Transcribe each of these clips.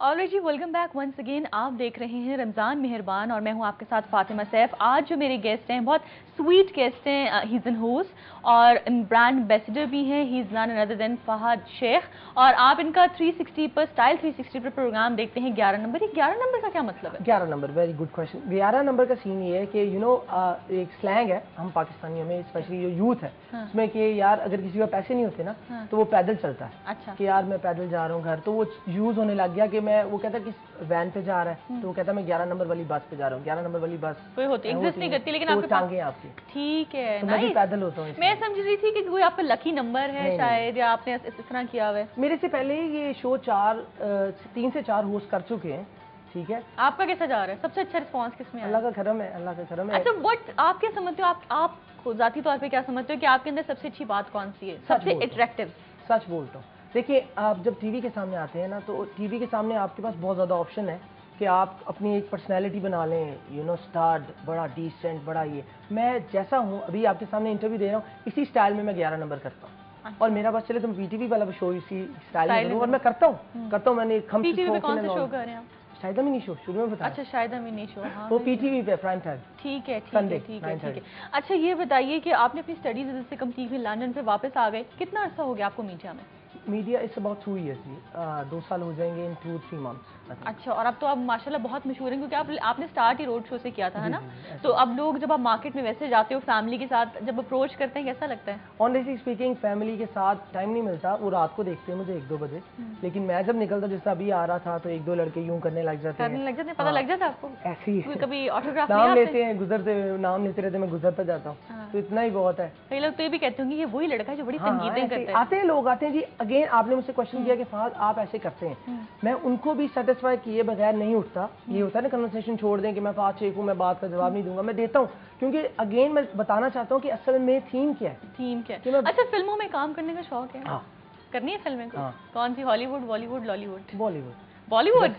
Alright जी, welcome back once again. आप देख रहे हैं रमज़ान मेहरबान और मैं हूं आपके साथ फातिमा सैफ। आज जो मेरे गेस्ट हैं बहुत स्वीट गेस्ट हैं, ही इज़ एन होस्ट और ब्रांड एम्बेसडर भी हैं। He is none other than Fahad Sheikh. और आप इनका 360 पर स्टाइल 360 पर प्रोग्राम देखते हैं 11 नंबर। ये 11 नंबर का क्या मतलब है? 11 number, very good question. 11 number का सीन ये है कि एक स्लैंग है हम पाकिस्तानियों में, स्पेशली जो यूथ है उसमें कि यार अगर किसी के पैसे नहीं होते ना तो वो पैदल चलता है। अच्छा। कि यार मैं पैदल जा रहा हूँ घर, तो वो यूज होने लग गया कि मैं, वो कहता है कि वैन पे जा रहा है तो वो कहता है मैं 11 नंबर वाली बस पे जा रहा हूँ। 11 नंबर वाली बस कोई होती एग्जिस्ट नहीं करती, लेकिन तो आपके टांगे आपकी। ठीक है, तो मैं भी पैदल होता हूँ। मैं समझ रही थी कि कोई आपका लकी नंबर है शायद, या आपने इस तरह किया हुआ है। मेरे से पहले ये शो 3 से 4 होस्ट कर चुके हैं। ठीक है, आपका कैसा जा रहा है? सबसे अच्छा रिस्पांस किसमें आया? अल्लाह का करम है, अल्लाह का करम है। अच्छा, व्हाट आप क्या समझते हो? आप जाती तौर पे क्या समझते हो कि आपके अंदर सबसे अच्छी बात कौन सी है, सबसे अट्रैक्टिव? सच बोलता हूँ। देखिए, आप जब टीवी के सामने आते हैं ना तो टीवी के सामने आपके पास बहुत ज़्यादा ऑप्शन है कि आप अपनी एक पर्सनैलिटी बना लें, स्टार्ड, बड़ा डिसेंट, बड़ा ये। मैं जैसा हूँ, अभी आपके सामने इंटरव्यू दे रहा हूँ, इसी स्टाइल में मैं 11 नंबर करता हूँ। अच्छा। और मेरा बस चले तो पीटीवी वाला शो इसी स्टाइल में करूँ, और मैं करता हूँ। मैंने पीटीवी पे कौन सा शो कर रहे हैं आप? शायद अमीनी शो शुरू में बताया। अच्छा, शायद अमीनी शो, हाँ, वो पीटीवी पे प्राइम टाइम। ठीक है, ठीक है। अच्छा, ये बताइए कि आपने अपनी स्टडीज से कंप्लीट की, लंदन पे वापस आ गए, कितना अर्सा हो गया आपको मीडिया में? मीडिया इट्स अबाउट 2 years जी, 2 साल हो जाएंगे इन 2-3 months। अच्छा, और अब तो आप माशाल्लाह बहुत मशहूर हैं, क्योंकि आपने स्टार्ट ही रोड शो से किया था, है ना? तो अब लोग जब आप मार्केट में वैसे जाते हो फैमिली के साथ, जब अप्रोच करते हैं, कैसा लगता है? ऑनेस्टली स्पीकिंग, फैमिली के साथ टाइम नहीं मिलता, वो रात को देखते हैं मुझे 1-2 बजे। लेकिन मैं जब निकलता, जैसे अभी आ रहा था, तो 1-2 लड़के यूं करने लग जाते हैं। पता लग जाता है आपको? ऐसे ही कभी ऑटोग्राफ नाम लेते हैं, गुजरते नाम लेते रहते, मैं गुजरता जाता हूँ। तो इतना ही बहुत है। कई लोग तो ये भी कहते होंगे ये वही लड़का है जो बड़ी संगीतें करता है। आते हैं लोग, आते हैं जी। अगेन आपने मुझसे क्वेश्चन किया कि फहद आप ऐसे करते हैं, मैं उनको भी सेटिस्फाई किए बगैर नहीं उठता। ये होता है ना, कन्वर्सेशन छोड़ दें कि मैं फहद शेख हूँ, मैं बात का जवाब नहीं दूंगा, मैं देता हूँ, क्योंकि अगेन मैं बताना चाहता हूँ कि असल में थीम क्या है। थीम क्या है? अच्छा, फिल्मों में काम करने का शौक है? हाँ, करनी है फिल्में? कौन सी? हॉलीवुड, बॉलीवुड, लॉलीवुड? बॉलीवुड।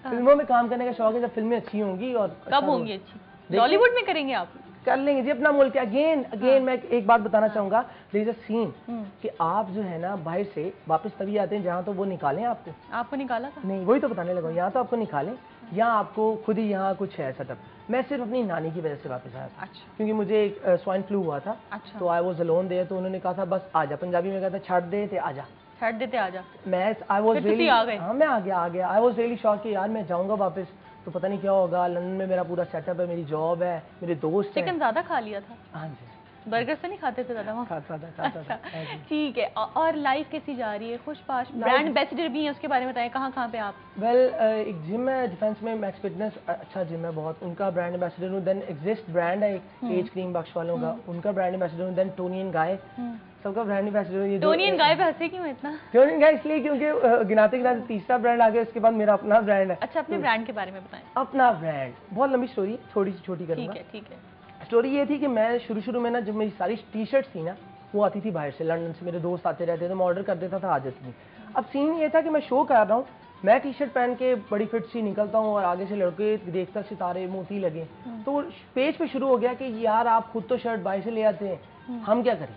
फिल्मों में काम करने का शौक है, जब फिल्में अच्छी होंगी। और कब होंगी अच्छी? लॉलीवुड में करेंगे आप? कर लेंगे जी, अपना मुल्क। अगेन मैं एक बात बताना चाहूंगा, देयर इज अ सीन कि आप जो है ना बाहर से वापस तभी आते हैं जहाँ तो वो निकालें आपको निकाला था? नहीं, वही तो बताने लगा। यहाँ तो आपको निकालें या आपको खुद ही यहाँ कुछ है सेटअप। मैं सिर्फ अपनी नानी की वजह से वापस आया था। अच्छा। क्योंकि मुझे एक स्वाइन फ्लू हुआ था। अच्छा। तो आई वाज अलोन देयर, तो उन्होंने कहा था बस आजा, पंजाबी में कहता छड़ देते आजा, छड़ देते आजा। मैं आई वाज रियली, हाँ मैं आ गया। आई वाज रियली शॉक कि यार मैं जाऊंगा वापस तो पता नहीं क्या होगा। लंदन में मेरा पूरा सेटअप है, मेरी जॉब है, मेरे दोस्त हैं। चिकन ज्यादा खा लिया था? हाँ जी। बर्गर से नहीं खाते थे ज्यादा वहाँ? खाता था। ठीक है। और लाइफ कैसी जा रही है? खुशपाश। ब्रांड एम्बेसडर भी है, उसके बारे में बताएं, कहाँ पे आप? वेल, एक जिम है डिफेंस में, मैक्स फिटनेस, अच्छा जिम है बहुत, उनका ब्रांड एम्बेसडर हूँ। देन एग्जिस्ट ब्रांड है एक एज क्रीम बख्श वालों का, उनका ब्रांड एम्बेसडर हूँ। देन टोनी एंड गाय, सबका ब्रांड एम्बेसडर। ये टोनी एंड गाय पे हंसे क्यों इतना? टोनी एंड गाय इसलिए क्योंकि गिनाते तीसरा ब्रांड आ गया, उसके बाद मेरा अपना ब्रांड है। अच्छा, अपने ब्रांड के बारे में बताएं। अपना ब्रांड बहुत लंबी स्टोरी, छोटी करूंगा। ठीक है। स्टोरी ये थी कि मैं शुरू में ना, जब मेरी सारी टी शर्ट थी ना, वो आती थी बाहर से, लंदन से मेरे दोस्त आते रहते थे, मैं ऑर्डर कर देता था, आ जाती थी। अब सीन ये था कि मैं शो कर रहा हूँ, मैं टी शर्ट पहन के बड़ी फिट सी निकलता हूँ और आगे से लड़के देखता सितारे मोती लगे, तो पेज पे शुरू हो गया कि यार आप खुद तो शर्ट बाहर से ले आते हैं, हम क्या करें।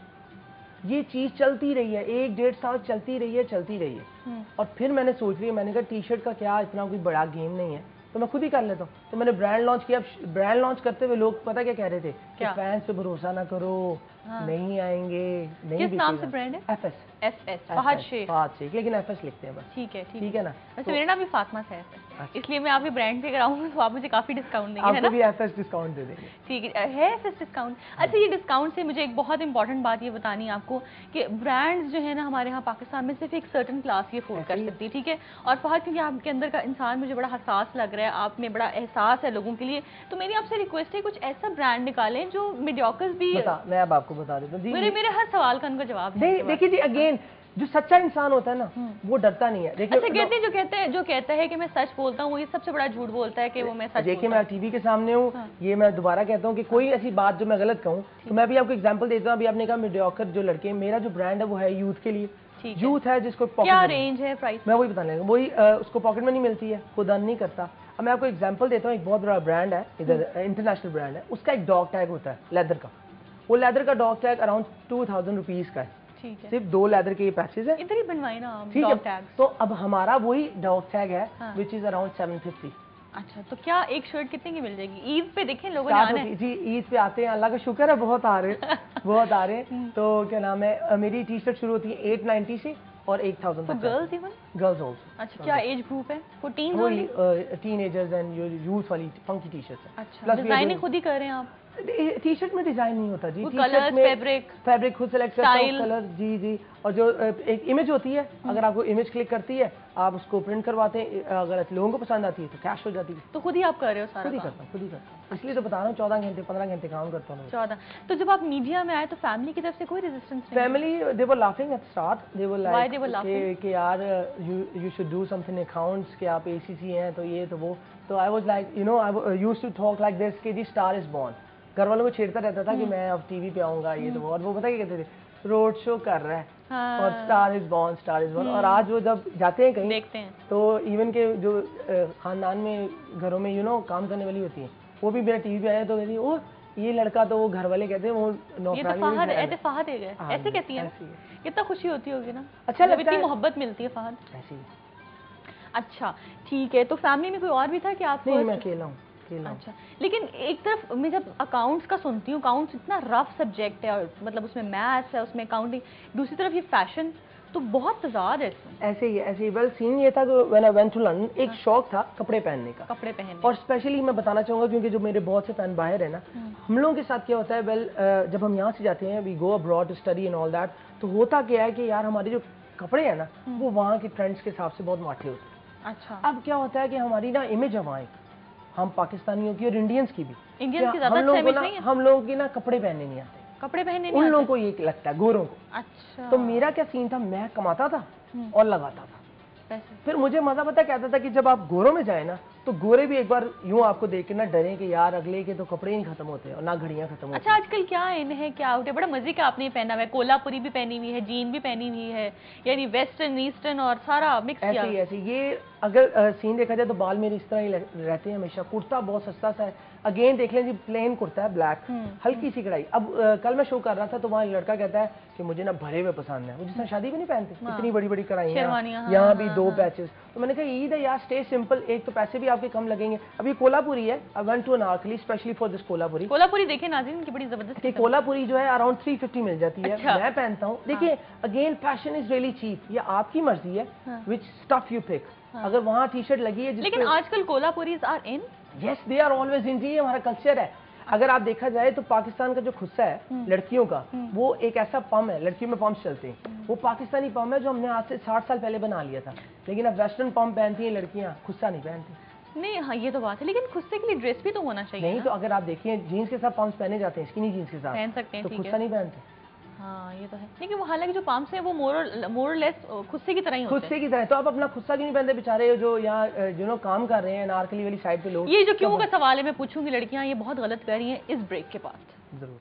ये चीज चलती रही है, 1-1.5 साल चलती रही है। और फिर मैंने सोच लिया, मैंने कहा टी शर्ट का क्या इतना कोई बड़ा गेम नहीं है, तो मैं खुद ही कर लेता हूँ। तो मैंने ब्रांड लॉन्च किया। ब्रांड लॉन्च करते हुए लोग पता क्या कह रहे थे कि फैंस पे भरोसा ना करो, नहीं आएंगे, नहीं। किस नाम से ब्रांड है? एफएस फहद शेख, लेकिन एफएस लिखते हैं बस। ठीक है ना। वैसे मेरा नाम भी फातिमा सैफ है, इसलिए मैं आपके ब्रांड पे कराऊंगा तो आप मुझे काफी डिस्काउंट देंगे, है ना? आपको भी एफएस डिस्काउंट दे देंगे। ठीक है एफएस डिस्काउंट। अच्छा, ये डिस्काउंट से मुझे एक बहुत इंपॉर्टेंट बात ये बतानी है आपको कि ब्रांड्स जो है ना हमारे यहाँ पाकिस्तान में सिर्फ एक सर्टन क्लास ही अफोर्ड कर सकती है, ठीक है? और फहद, क्योंकि आपके अंदर का इंसान मुझे बड़ा हसास लग रहा है, आप में बड़ा एहसास है लोगों के लिए, तो मेरी आपसे रिक्वेस्ट है कुछ ऐसा ब्रांड निकालें जो मीडियोकर्स भी। मैं अब आपको बता देता हूँ, मेरे हर सवाल का उनका जवाब है। देखिए जी, अगेन जो सच्चा इंसान होता है ना वो डरता नहीं है। देखिए, अच्छा, जो कहता है कि मैं सच बोलता हूँ, वो ये सबसे बड़ा झूठ बोलता है कि वो मैं सच। देखिए, मैं टीवी के सामने हूँ, ये मैं दोबारा कहता हूँ कि कोई ऐसी बात जो मैं गलत कहूँ तो मैं भी आपको एग्जांपल देता हूँ। अभी आपने कहा मीडियोकर जो लड़के, मेरा जो ब्रांड है वो है यूथ के लिए। यूथ है जिसको क्या रेंज है, प्राइस? मैं वही बताने लगा, वही उसको पॉकेट मनी मिलती है, खुद अर्न नहीं करता। अब मैं आपको एग्जांपल देता हूँ, एक बहुत बड़ा ब्रांड है इधर, इंटरनेशनल ब्रांड है, उसका एक डॉग टैग होता है लेदर का, वो लेदर का डॉग टैग अराउंड 2000 रुपीज का है, ठीक है, सिर्फ 2 लेदर के ये पैचेज है। इधर ही बनवाए ना आप ठीक डॉग है, टैग्स। तो अब हमारा वही डॉग टैग है हाँ। Which is around 750। अच्छा, तो क्या एक शर्ट कितने की मिल जाएगी? ईद पे देखें लोगों ने आना है। जी ईद पे आते हैं, अल्लाह का शुक्र है बहुत आ रहे बहुत आ रहे हैं। तो क्या नाम है, मेरी टी शर्ट शुरू होती है 890 से और 1000 तो तक। Girls even? Girls also. अच्छा, क्या एज ग्रुप है? 14 वही वाली? टीनेजर्स एंड यूथ वाली फंकी टी शर्ट्स है। अच्छा, Plus डिजाइनिंग खुद ही कर रहे हैं आप? टी शर्ट में डिजाइन नहीं होता जी, वो टी शर्ट कलर्स, में फैब्रिक, फैब्रिक खुद सेलेक्ट करता हूँ, Style। कलर जी जी, और जो एक इमेज होती है, अगर आपको इमेज क्लिक करती है आप उसको प्रिंट करवाते हैं, अगर लोगों को पसंद आती है तो कैश हो जाती है। तो खुद ही आप कर रहे हो सारा खुद ही काम? करता हूँ, खुद ही करता हूँ, इसलिए तो बता रहा हूँ 14 घंटे 15 घंटे काम करता हूँ। 14। तो जब आप मीडिया में आए तो फैमिली की तरफ से कोई रेजिस्टेंस नहीं? Family they were laughing at start, they were Why they were like laughing? कि यार you should do something accounts, कि आप एसीसी हैं तो ये तो वो। तो I was like, you know, I used to talk like this कि दी स्टार इज बॉर्न। घर वालों को छेड़ता रहता था कि मैं अब टीवी पे आऊंगा ये तो वो, और वो पता क्या कहते थे, रोड शो कर रहा है हाँ। और star is born, star is born. और आज वो जब जाते हैं कहीं देखते हैं तो इवन के जो खानदान में घरों में यू नो काम करने वाली होती है, वो भी मेरा टीवी पे आया तो कहती है ओ ये लड़का, तो वो घर वाले कहते हैं वो ये तो नौकरानी फहद, में है। ऐसे फहद है गए, हाँ, ऐसे कहती है ऐसे ही है। कितना खुशी होती होगी ना, अच्छा जब लगता इतनी है। मोहब्बत मिलती है फहद। ऐसे ही। अच्छा ठीक है, तो फैमिली में कोई और भी था कि आप? नहीं, मैं अकेला हूँ, अकेला हूँ। अच्छा, लेकिन एक तरफ मैं जब अकाउंट्स का सुनती हूँ, अकाउंट्स इतना रफ सब्जेक्ट है, और मतलब उसमें मैथ्स है, उसमें अकाउंटिंग, दूसरी तरफ ये फैशन, तो बहुत तजाद है इसमें। ऐसे ही ऐसे ही। वेल सीन ये था कि when I went to London, एक शौक था कपड़े पहनने का, कपड़े पहनने। और स्पेशली मैं बताना चाहूंगा क्योंकि जो मेरे बहुत से फैन बाहर है ना, हम लोगों के साथ क्या होता है, वेल जब हम यहाँ से जाते हैं, we go abroad to study and all that, तो होता क्या है कि यार हमारे जो कपड़े हैं ना वो वहाँ के ट्रेंड्स के हिसाब से बहुत माठे होते हैं। अच्छा, अब क्या होता है कि हमारी ना इमेज है वहाँ एक, हम पाकिस्तानियों की और इंडियंस की भी, इंडियंस की क्या ज्यादा हम लोगों अच्छा को image ना, नहीं है? हम लोगों की ना कपड़े पहनने नहीं आते, कपड़े पहनने उन नहीं लोगों आते? को ये लगता है गोरों को। अच्छा, तो मेरा क्या सीन था, मैं कमाता था और लगाता था। पैसे। फिर मुझे मजा पता क्या आता था कि जब आप गोरों में जाए ना, तो गोरे भी एक बार यूं आपको देख के ना डरे कि यार अगले के तो कपड़े ही नहीं खत्म होते और ना घड़ियां खत्म होती। अच्छा, आजकल क्या इन है, क्या आउट है? बड़ा मजे का आपने पहना हुआ है, कोल्हापुरी भी पहनी हुई है, जीन भी पहनी हुई है, यानी वेस्टर्न ईस्टर्न और सारा मिक्स किया। ऐसे ही ऐसे ये अगर सीन देखा जाए तो बाल मेरे इस तरह ही रहते हैं हमेशा। कुर्ता बहुत सस्ता सा है, अगेन देख लें जी, प्लेन कुर्ता है ब्लैक, हल्की सी कढ़ाई। अब कल मैं शो कर रहा था तो वहाँ लड़का कहता है कि मुझे ना भरे हुए पसंद है, वो जिसमें शादी भी नहीं पहनते, इतनी बड़ी बड़ी कढ़ाइयाँ, शेरवानियाँ, हाँ, यहाँ भी 2 पैचेस। तो मैंने कहा ईद है यार, स्टे सिंपल, एक तो पैसे भी आपके कम लगेंगे। अभी कोल्हापुरी है, I went to Anarkali specially for this Kolhapuri. Kolhapuri देखे नाज़रीन, की बड़ी जबरदस्त कि कोल्हापुरी जो है अराउंड 350 मिल जाती है। अच्छा। मैं पहनता हूँ, देखिए again fashion is really cheap, ये आपकी मर्जी है विच स्टफ यू पिक। अगर वहाँ टी शर्ट लगी है लेकिन आजकल Kolhapuris are in. Yes, they are always in जी, ये हमारा कल्चर है। अगर आप देखा जाए तो पाकिस्तान का जो खुस्सा है लड़कियों का, वो एक ऐसा पम है, लड़कियों में पम्प चलते हैं, वो पाकिस्तानी पम है जो हमने आज से 60 साल पहले बना लिया था। लेकिन अब वेस्टर्न पम्प पहनती हैं लड़कियां, खुस्सा नहीं पहनती। नहीं, हाँ ये तो बात है, लेकिन खुस्से के लिए ड्रेस भी तो होना चाहिए नहीं ना? तो अगर आप देखिए जीन्स के साथ पम्प्स पहने जाते हैं, स्किनी जीन्स के साथ पहन सकते हैं, तो ठीक खुस्सा है। नहीं पहनते। हाँ ये तो है, लेकिन वो हालांकि जो पम्प्स हैं वो मोर लेस खुस्से की तरह ही होते हैं। खुस्से की तरह। तो आप अपना खुस्सा क्यों नहीं पहनते बेचारे जो यहाँ जो नो काम कर रहे हैं नारकली वाली साइड पे लोग। ये जो क्यों का सवाल है, मैं पूछूंगी, लड़कियां ये बहुत गलत कर रही हैं इस ब्रेक के बाद। जरूर।